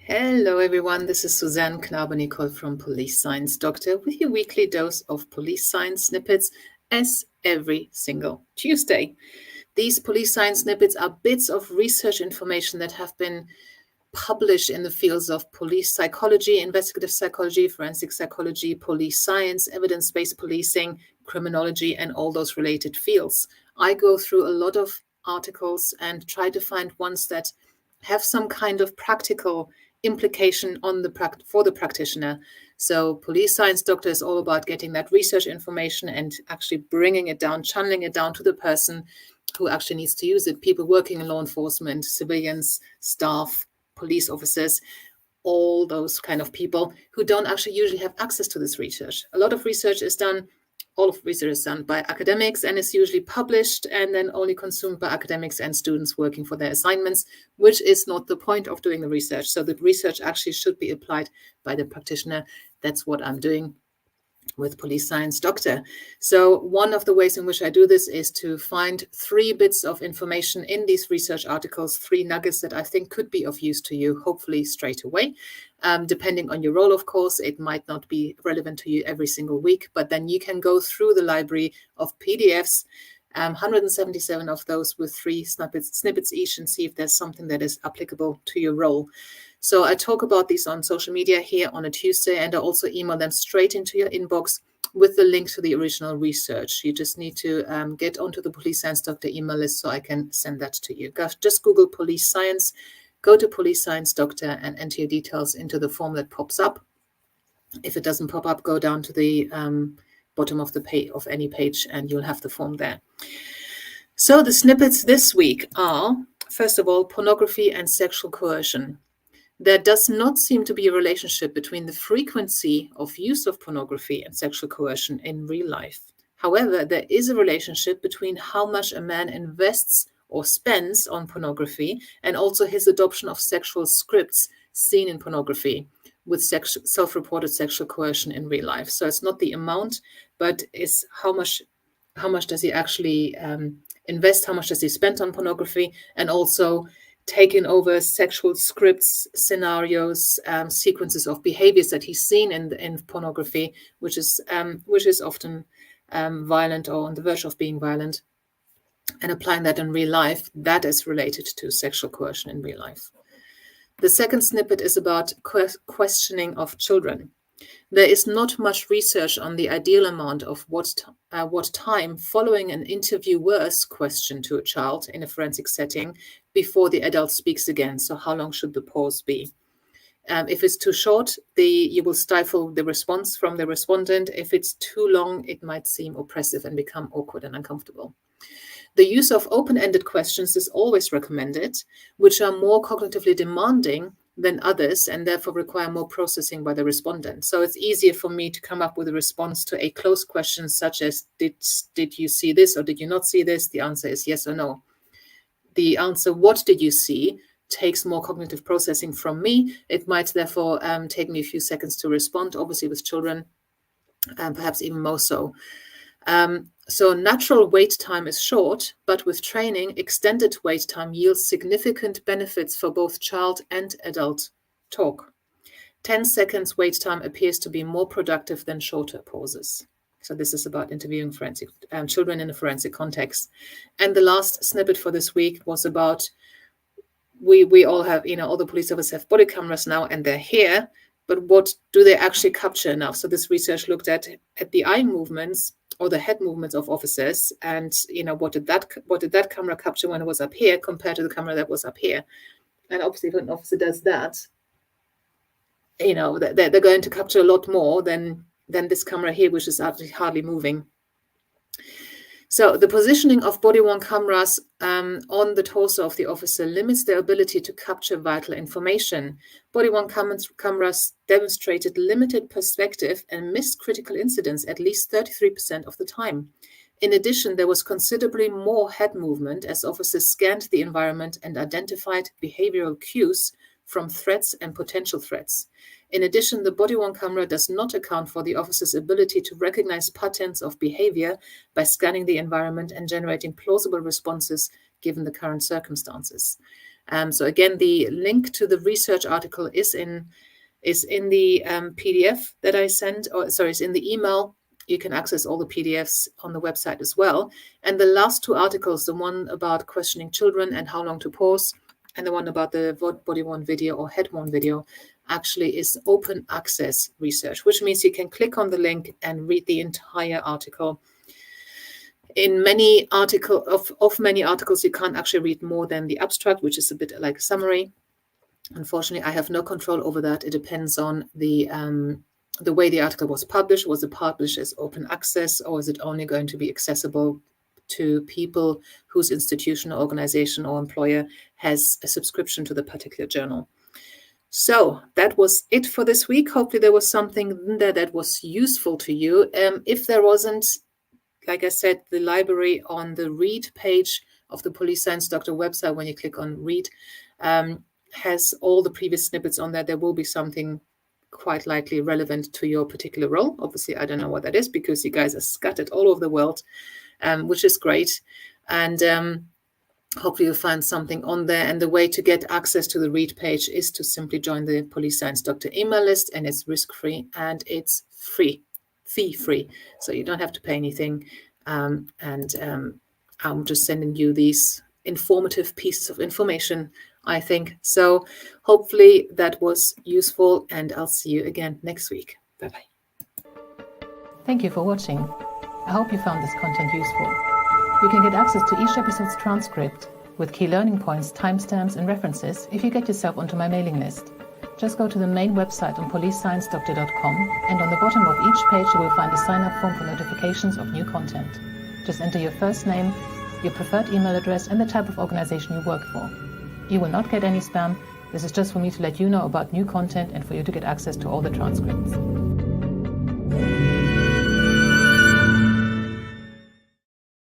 Hello everyone, this is Suzanne Knabe-Nicole from Police Science Doctor with your weekly dose of police science snippets as every single Tuesday. These police science snippets are bits of research information that have been published in the fields of police psychology, investigative psychology, forensic psychology, police science, evidence-based policing, criminology, and all those related fields. I go through a lot of articles and try to find ones that have some kind of practical implication on for the practitioner. So police science doctor is all about getting that research information and actually bringing it down, channeling it down to the person who actually needs to use it. People working in law enforcement, civilians, staff, police officers, all those kind of people who don't actually usually have access to this research. A lot of research is done, all of research is done by academics and is usually published and then only consumed by academics and students working for their assignments, which is not the point of doing the research. So the research actually should be applied by the practitioner. That's what I'm doing with Police Science Doctor. So one of the ways in which I do this is to find 3 bits of information in these research articles, 3 nuggets that I think could be of use to you, hopefully straight away. Depending on your role, of course, it might not be relevant to you every single week, but then you can go through the library of PDFs, 177 of those with 3 snippets each, and see if there's something that is applicable to your role. So I talk about these on social media here on a Tuesday, and I also email them straight into your inbox with the link to the original research. You just need to get onto the Police Science Doctor email list so I can send that to you. Just Google Police Science, go to Police Science Doctor and enter your details into the form that pops up. If it doesn't pop up, go down to the bottom of the page of any page and you'll have the form there. So the snippets this week are, first of all, pornography and sexual coercion. There does not seem to be a relationship between the frequency of use of pornography and sexual coercion in real life. However, there is a relationship between how much a man invests or spends on pornography and also his adoption of sexual scripts seen in pornography with self-reported sexual coercion in real life. So it's not the amount, but it's how much does he actually invest, how much does he spend on pornography, and also taken over sexual scripts, scenarios, sequences of behaviors that he's seen in pornography, which is often violent or on the verge of being violent, and applying that in real life. That is related to sexual coercion in real life. The second snippet is about questioning of children. There is not much research on the ideal amount of what time following an interviewer's question to a child in a forensic setting before the adult speaks again. So how long should the pause be? If it's too short, you will stifle the response from the respondent. If it's too long, it might seem oppressive and become awkward and uncomfortable. The use of open-ended questions is always recommended, which are more cognitively demanding than others and therefore require more processing by the respondent. So it's easier for me to come up with a response to a closed question such as, did you see this or did you not see this? The answer is yes or no. The answer, what did you see, takes more cognitive processing from me. It might therefore take me a few seconds to respond, obviously with children, and perhaps even more so. So natural wait time is short, but with training, extended wait time yields significant benefits for both child and adult talk. 10 seconds wait time appears to be more productive than shorter pauses. So this is about interviewing forensic children in a forensic context. And the last snippet for this week was about, we all have, all the police officers have body cameras now and they're here, but what do they actually capture now? So this research looked at the eye movements or the head movements of officers, and what did that camera capture when it was up here compared to the camera that was up here? And obviously, if an officer does that, they're going to capture a lot more than this camera here, which is actually hardly moving. So the positioning of body-worn cameras on the torso of the officer limits their ability to capture vital information. Body-worn cameras demonstrated limited perspective and missed critical incidents at least 33% of the time. In addition, there was considerably more head movement as officers scanned the environment and identified behavioral cues from threats and potential threats. In addition, the body-worn camera does not account for the officer's ability to recognize patterns of behavior by scanning the environment and generating plausible responses given the current circumstances. So again, the link to the research article is in the PDF that I sent, it's in the email. You can access all the PDFs on the website as well. And the last two articles, the one about questioning children and how long to pause, and the one about the body-worn video or head-worn video, actually is open access research, which means you can click on the link and read the entire article. In many many articles, you can't actually read more than the abstract, which is a bit like a summary. Unfortunately, I have no control over that. It depends on the way the article was published. Was it published as open access, or is it only going to be accessible to people whose institution or organization or employer has a subscription to the particular journal? So that was it for this week. Hopefully there was something in there that was useful to you. If there wasn't, like I said, the library on the read page of the Police Science Doctor website, when you click on read, has all the previous snippets on there. There will be something quite likely relevant to your particular role. Obviously, I don't know what that is because you guys are scattered all over the world, which is great. And hopefully you'll find something on there. And the way to get access to the read page is to simply join the Police Science Doctor email list, and it's risk-free and it's fee-free. So you don't have to pay anything. I'm just sending you these informative pieces of information, I think. So hopefully that was useful, and I'll see you again next week. Bye-bye. Thank you for watching. I hope you found this content useful. You can get access to each episode's transcript with key learning points, timestamps, and references if you get yourself onto my mailing list. Just go to the main website on policesciencedoctor.com, and on the bottom of each page you will find a sign-up form for notifications of new content. Just enter your first name, your preferred email address, and the type of organization you work for. You will not get any spam. This is just for me to let you know about new content and for you to get access to all the transcripts.